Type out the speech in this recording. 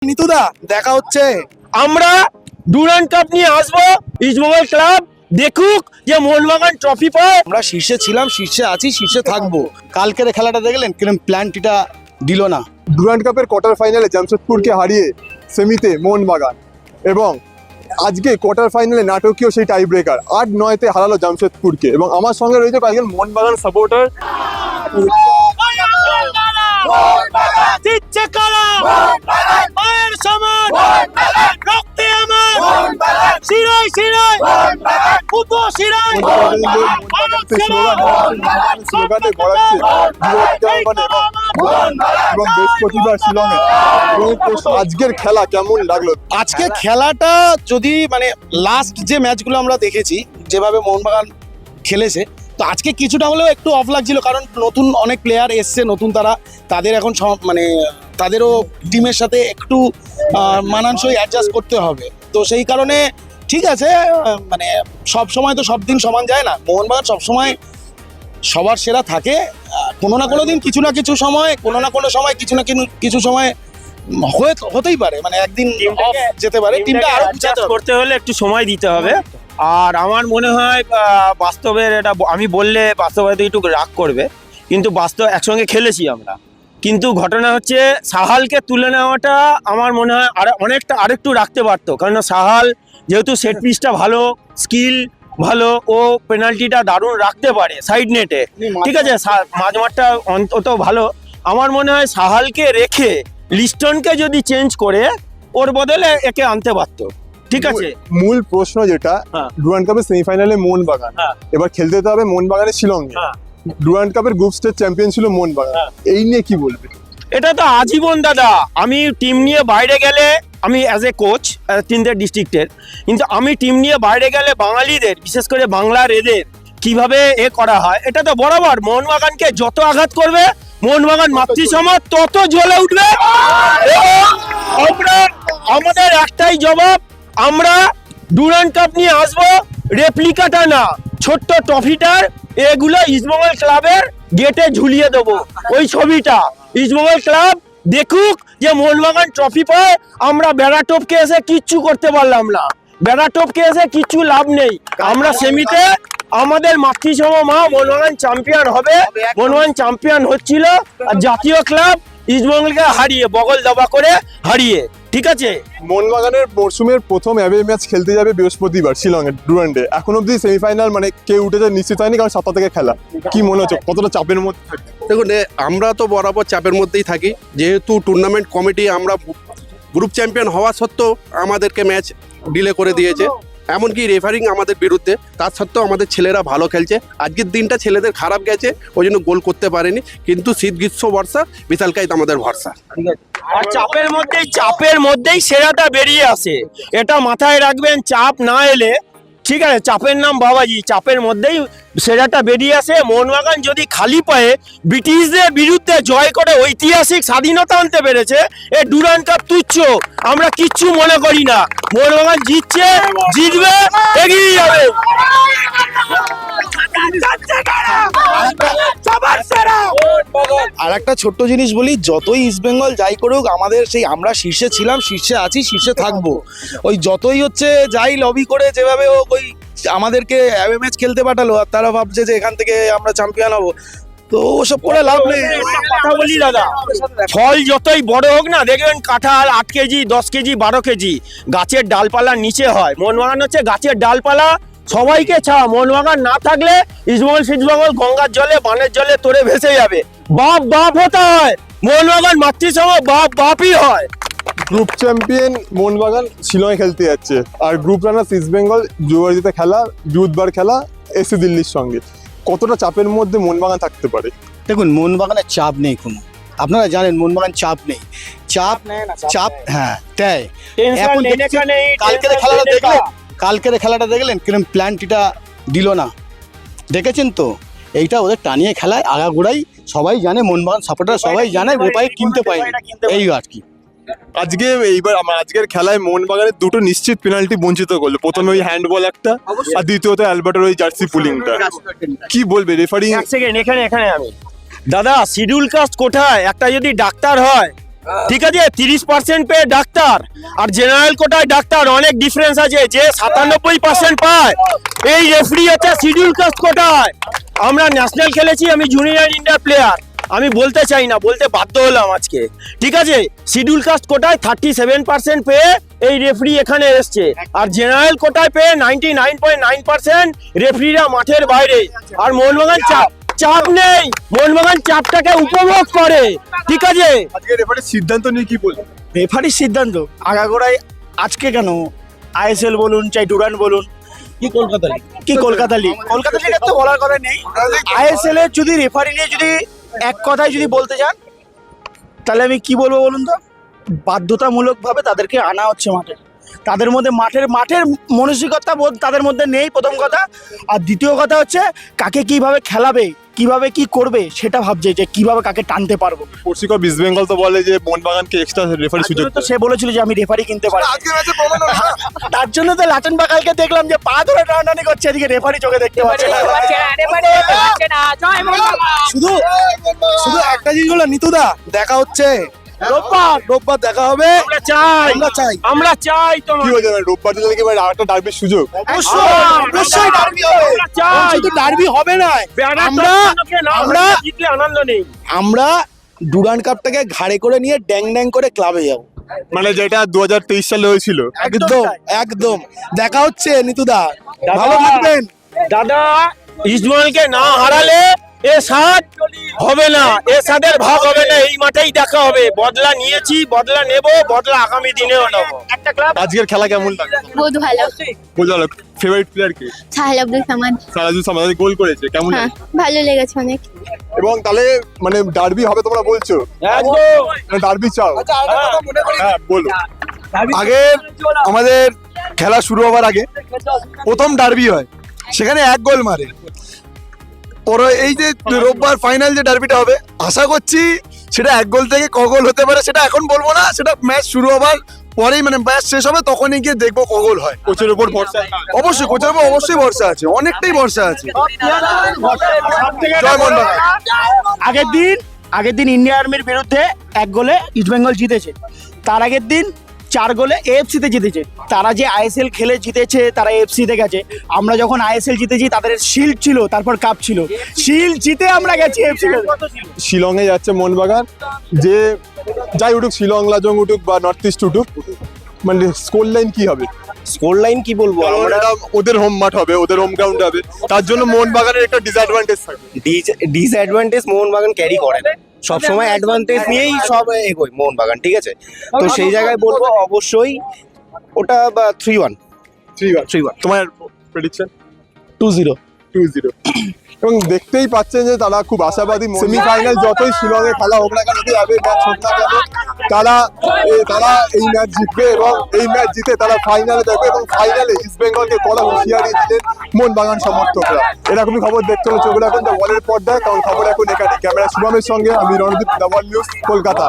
নিতুদা দেখা হচ্ছে। আমরা ডুরান্ড কাপ নিয়ে আসবো, ইস্টবেঙ্গল ক্লাব দেখুক যে মোহনবাগান ট্রফি পায়। আমরা শীর্ষে ছিলাম, শীর্ষে আছি, শীর্ষে থাকবো। কালকের খেলাটা দেখলেন কিরকম প্ল্যানটিটা দিল না। ডুরান্ড কাপের কোয়ার্টার ফাইনালে জামশেদপুরকে হারিয়ে সেমিতে মোহনবাগান, এবং আজকে কোয়ার্টার ফাইনালে নাটকীয় সেই টাই ব্রেকার 8-9-তে হারালো জামশেদপুরকে। এবং আমার সঙ্গে রয়েছে কয়েকজন মোহনবাগান সাপোর্টার। দিচ্ছে কারা মায়ের সমান রক্তে আমার শিরায় শিরায় পুতো শিরায় স্লোগানে গড়াচ্ছে এবং বৃহস্পতিবার শিলংয়ে। আজকের খেলা কেমন লাগলো? আজকে খেলাটা যদি মানে লাস্ট যে ম্যাচগুলো আমরা দেখেছি যেভাবে মোহনবাগান খেলেছে, তো আজকে কিছুটা হলেও একটু অফ লাগছিল, কারণ নতুন অনেক প্লেয়ার এসছে, নতুন তাদের এখন মানে তাদেরও টিমের সাথে একটু মানানসই অ্যাডজাস্ট করতে হবে। তো সেই কারণে ঠিক আছে, মানে সব সময় তো সব দিন সমান যায় না। মোহনবাগান সবসময় সবার সেরা থাকে, কোনো না কোনো দিন কিছু না কিছু সময়, কোনো না কোনো সময় কিছু না কিছু সময় হতেই পারে, মানে একদিন অফ যেতে পারে। টিমটা আরো করতে হলে একটু সময় দিতে হবে। আর আমার মনে হয় বাস্তবের এটা আমি বললে বাস্তবায়িত একটু রাগ করবে, কিন্তু বাস্তব একসঙ্গে খেলেছি আমরা। কিন্তু ঘটনা হচ্ছে সাহালকে তুলে নেওয়াটা আমার মনে হয় আরেকটু রাখতে পারতো, কারণ সাহাল যেহেতু সেট পিসটা ভালো, স্কিল ভালো, ও পেনাল্টিটা দারুণ রাখতে পারে সাইড নেটে, ঠিক আছে, মাঝমাঠটা অন্তত ভালো। আমার মনে হয় সাহালকে রেখে লিস্টনকে যদি চেঞ্জ করে ওর বদলে একে আনতে পারতো, ঠিক আছে। মূল প্রশ্ন যেটা, ডুরান্ড কাপের সেমিফাইনালে মোহনবাগান, এবার খেলতে যেতে হবে মোহনবাগানের শিলংয়ে। ডুরান্ড কাপের গ্রুপ স্টেজ চ্যাম্পিয়ন ছিল মোহনবাগান, এই নিয়ে কি বলবে? এটা তো আজীবন দাদা, আমি টিম নিয়ে বাইরে গেলে, আমি অ্যাজ এ কোচ তিনটে ডিস্ট্রিক্টের, কিন্তু আমি টিম নিয়ে বাইরে গেলে বাঙালিদের, বিশেষ করে বাংলার এদের কিভাবে করা হয়, এটা তো বরাবর। মোহনবাগানকে যত আঘাত করবে মোহনবাগান মাতৃসমাজ তত জ্বলে উঠবে। আমাদের একটাই জবাব, আমরা ডুরান্ড কাপ নিয়ে আসবো, রেপ্লিকাটা না, ছোট্ট ট্রফিটার এগুলো ইস্টবেঙ্গল ক্লাবের গেটে ঝুলিয়ে দেবো। ওই ছবিটা ইস্টবেঙ্গল ক্লাব দেখুক যে মোহনবাগান ট্রফি পায়। আমরা বেড়াটোপকে এসে কিচ্ছু করতে পারলাম না, বেড়াটোপকে এসে কিচ্ছু লাভ নেই। আমরা সেমিতে আমাদের মাতৃসম মা মোহনবাগান চ্যাম্পিয়ন হবে, মোহনবাগান চ্যাম্পিয়ন হচ্ছিল, আর জাতীয় ক্লাব ইস্টবেঙ্গলকে হারিয়ে, বগল দাবা করে হারিয়ে, ঠিক আছে। মোহনবাগানের মরশুমের প্রথম অ্যাওয়ে ম্যাচ খেলতে যাবে বৃহস্পতিবার শিলংয়ে ডুরান্ডে। এখন অব্দি সেমিফাইনাল মানে কেউ উঠেছে নিশ্চিত হয়নি, কারণ 7টা থেকে খেলা। কি মনে হচ্ছে কতটা চাপের মধ্যে থাকে? দেখুন, আমরা তো বরাবর চাপের মধ্যেই থাকি, যেহেতু টুর্নামেন্ট কমিটি আমরা গ্রুপ চ্যাম্পিয়ন হওয়া সত্ত্বেও আমাদেরকে ম্যাচ ডিলে করে দিয়েছে, এমনকি রেফারিং আমাদের বিরুদ্ধে। তার সত্ত্বেও আমাদের ছেলেরা ভালো খেলছে। আজকের দিনটা ছেলেদের খারাপ গেছে, ওই জন্য গোল করতে পারেনি, কিন্তু শীত গ্রীষ্ম বর্ষা বিশালকায়িত আমাদের ভরসা। আর চাপের মধ্যেই সেরাটা বেরিয়ে আসে, এটা মাথায় রাখবেন। চাপ না এলে, ঠিক আছে, চাপের নাম বাবাজি, চাপের মধ্যেই সেরাটা বেরিয়ে আসে। মোহনবাগান যদি খালি পায়ে ব্রিটিশদের বিরুদ্ধে জয় করে ঐতিহাসিক স্বাধীনতা আনতে পেরেছে, এ ডুরান্ড কাপ তুচ্ছ, আমরা কিচ্ছু মনে করি না। মোহনবাগান জিতবে, এগিয়ে যাবে। আর একটা ছোট্ট জিনিস বলি, যতই ইস্টবেঙ্গল যাই করুক, আমাদের সেই আমরা শীর্ষে ছিলাম, শীর্ষে আছি, শীর্ষে থাকবো। ওই যতই হচ্ছে যাই লবি করে যেভাবে ওই আমাদেরকে অ্যাওয়ে ম্যাচ খেলতে পাঠালো, আর তারা ভাবছে যে এখান থেকে আমরা চ্যাম্পিয়ন হবো, তো ওসব করে লাভ নেই। কথা বলি দাদা, ফল যতই বড় হোক না, দেখবেন কাঁঠাল 8 কেজি, 10 কেজি, 12 কেজি গাছের ডালপালার নিচে হয়। মোহনবাগান হচ্ছে গাছের ডালপালা, সবাইকে ছাড়া। মোহনবাগান না থাকলে ইস্টবেঙ্গল গঙ্গার জলে, বানের জলে তোরে ভেসে যাবে। বাপ হতে হয়, মোহনবাগান মাতৃসম বাপই হয়। গ্রুপ চ্যাম্পিয়ন মোহনবাগান শিলংয়ে খেলতে যাচ্ছে, আর গ্রুপ রানার্স ইস্টবেঙ্গল জুয়ারিতে খেলা, বুধবার খেলা এসি দিল্লির সঙ্গে। কতটা চাপের মধ্যে মোহনবাগান থাকতে পারে? দেখুন, মোহনবাগানের চাপ নেই কোনো, আপনারা জানেন মোহনবাগান চাপ নেই। চাপ হ্যাঁ দেয়। এখন কালকের খেলাটা দেখলেন কিরকম প্ল্যানটিটা দিল না, দেখেছেন তো? এইটা ওদের টানিয়ে খেলায় আগাগোড়াই সবাই জানে, মোহনবাগান সাপোর্টার সবাই জানে, রূপাই কিনতে পায়নি, এই আর কি। আজকের খেলায় মোহনবাগানের দুটো নিশ্চিত পেনাল্টি বঞ্চিত করলো। প্রথমে ওই হ্যান্ডবল একটা, আর দ্বিতীয়ত অ্যালবার্টের ওই জার্সি পুলিংটা। কি বলবে রেফারি? এখানে আমি দাদা, শিডিউল কাস্ট কোথায়? একটা যদি ডাক্তার হয়, ঠিক আছে 30% পেয়ে ডাক্তার আর জেনারেল কোটায় ডাক্তার অনেক ডিফারেন্স আছে। যে 97% পায় এই রেফারি হচ্ছে শিডিউল কাস্ট কোটায়। আমরা ন্যাশনাল খেলেছি, আমি জুনিয়র ইন্ডিয়া প্লেয়ার, আমি বলতে চাই না, বলতে বাধ্য হলাম আজকে। ঠিক আছে, শিডিউল কাস্ট কোটায় 37% পেয়ে এই রেফারি এখানে এসছে, আর জেনারেল কোটায় পেয়ে 99.9% রেফারিরা মাঠের বাইরে। আর মোহনবাগান চাপ নেই, মোহনবাগান চাপটাকে উপভোগ করে। ঠিক আছে, আজকে রেফারির সিদ্ধান্ত নিয়ে কি বলবো? রেফারির সিদ্ধান্ত আগাগোড়ায় আজকে কেন আইএসএল বলুন চাই ডুরান্ট বলুন কি কলকাতা লিগ কলকাতা লিগের তো বলার কথা নেই। আইএসএল এর যদি রেফারি নিয়ে যদি এক কথায় যদি বলতে চান তাহলে আমি কি বলবো বলুন তো, বাধ্যতামূলক ভাবে তাদেরকে আনা হচ্ছে মাঠে। তাদের মধ্যে মাঠের মানসিকতা বোধ তাদের মধ্যে নেই, প্রথম কথা। আর দ্বিতীয় কথা হচ্ছে কাকে কিভাবে খেলাবে, কিভাবে কি করবে সেটা ভাবছে, যে কিভাবে কাকে টানতে পারবো। পশ্চিমবঙ্গ ইস্ট বেঙ্গল তো বলে যে মোহনবাগানকে এক্সট্রা রেফারি সুযোগ তো সে বলেছিল যে আমি রেফারি কিনতে পারি, আজকে ম্যাচে প্রমাণ হলো না। তার জন্য তো লাটন বাকালকে দেখলাম যে পা ধরে টানাটানি করছে, এদিকে রেফারি চোখে দেখতে পাচ্ছে না। শুধু শুধু একটা জিনিস হলো নিতুদা, দেখা হচ্ছে রোববার দেখা হবে। আমরা চাই তোমার কি হয়ে যাবে রোববার দিলে কি আরেকটা ডার্বির সুযোগ? অবশ্যই ডার্বি হবে, শুধু ডার্বি হবে না, আমরা জিতলে আনন্দ নেই। আমরা ডুরান্ড কাপটাকে ঘাড়ে করে নিয়ে ড্যাং ড্যাং করে ক্লাবে যাবো। মানে যেটা 2023 সালে হয়েছিল। একদম একদম দেখা হচ্ছে নিতুদা, ভালো থাকবেন। দাদা ইস্টবেঙ্গলকে না হারালে এ সাত হবে না, এ সাদের ভাগ হবে না, এই মাঠেই দেখা হবে। বদলা নিয়েছি, বদলা নেব, বদলা আগামী দিনেও নেবো। একটা ক্লাব আজকের খেলা কেমন লাগলো? বহুত ভালো। বলতে পারো ফেভারিট প্লেয়ার কে? সাহেল আব্দুল সামাদ। সারাজুল সামাদ গোল করেছে, কেমন হ্যাঁ, লাগলো? ভালো লেগেছে অনেক। এবং তাহলে মানে ডার্বি হবে তোমরা বলছো? একদম ডার্বি চাও? হ্যাঁ বলো। আগে আমাদের খেলা শুরু হবার আগে প্রথম ডার্বি হয়, সেখানে 1 গোল মারে। পরে এই যে রোববার ফাইনাল যে ডার্বিটা হবে, আশা করছি সেটা 1 গোল থেকে ক গোল হতে পারে সেটা এখন বলবো না, সেটা ম্যাচ শুরু হবার পরেই মানে ম্যাচ শেষ হবে তখনই গিয়ে দেখবো ক গোল হয়। কোচের উপর ভরসা? অবশ্যই কোচের উপর অবশ্যই ভরসা আছে, অনেকটাই ভরসা আছে। জয় মোহনবাগান। আগের দিন ইন্ডিয়া আর্মির বিরুদ্ধে 1 গোলে ইস্টবেঙ্গল জিতেছে, তার আগের দিন 4 গোলে এএফসি তে জিতেছে। তারা যে আইএসএল খেলে জিতেছে, তারা এএফসি তে গেছে। আমরা যখন আইএসএল জিতেছি তাদের শিল্ড ছিল, তারপর কাপ ছিল, শিল্ড জিতে আমরা গেছি এএফসি তে। শিলংয়ে যাচ্ছে মোহনবাগান, যে যাই উঠুক শিলং লাজং উঠুক বা নর্থ ইস্ট উঠুক, মানে স্কোর লাইন কি হবে? স্কোর লাইন কি বলবো, আমরা ওদের হোম মাঠ হবে, ওদের হোম গ্রাউন্ড হবে, তার জন্য মোহনবাগানের একটা ডিসঅ্যাডভান্টেজ থাকবে। ডিসঅ্যাডভান্টেজ মোহনবাগান ক্যারি করে না, সবসময় অ্যাডভান্টেজ নিয়েই সব এগোয় মোহনবাগান। ঠিক আছে, তো সেই জায়গায় বলবো অবশ্যই ওটা 3-1। তোমার প্রেডিকশন? 2-0। 2-0। এবং দেখতেই পাচ্ছেন যে তারা খুব আশাবাদী। সেমিফাইনাল যতই শিলংয়ে খেলা হোক না কেন, যাবে ম্যাচ হোক না কেন, তারা এই ম্যাচ জিতবে এবং এই ম্যাচ জিতে তারা ফাইনালে যাবে এবং ফাইনালে ইস্ট বেঙ্গলকে কড়া হুঁশিয়ারি দিলেন মোহনবাগান সমর্থকরা। এরকমই খবর দেখতে হলে চোখ রাখুন দ্য ওয়ালের পর্দায়, কারণ খবর এখন এখানে। ক্যামেরা শুভমের সঙ্গে আমি Ranadeep, the wall news, Kolkata.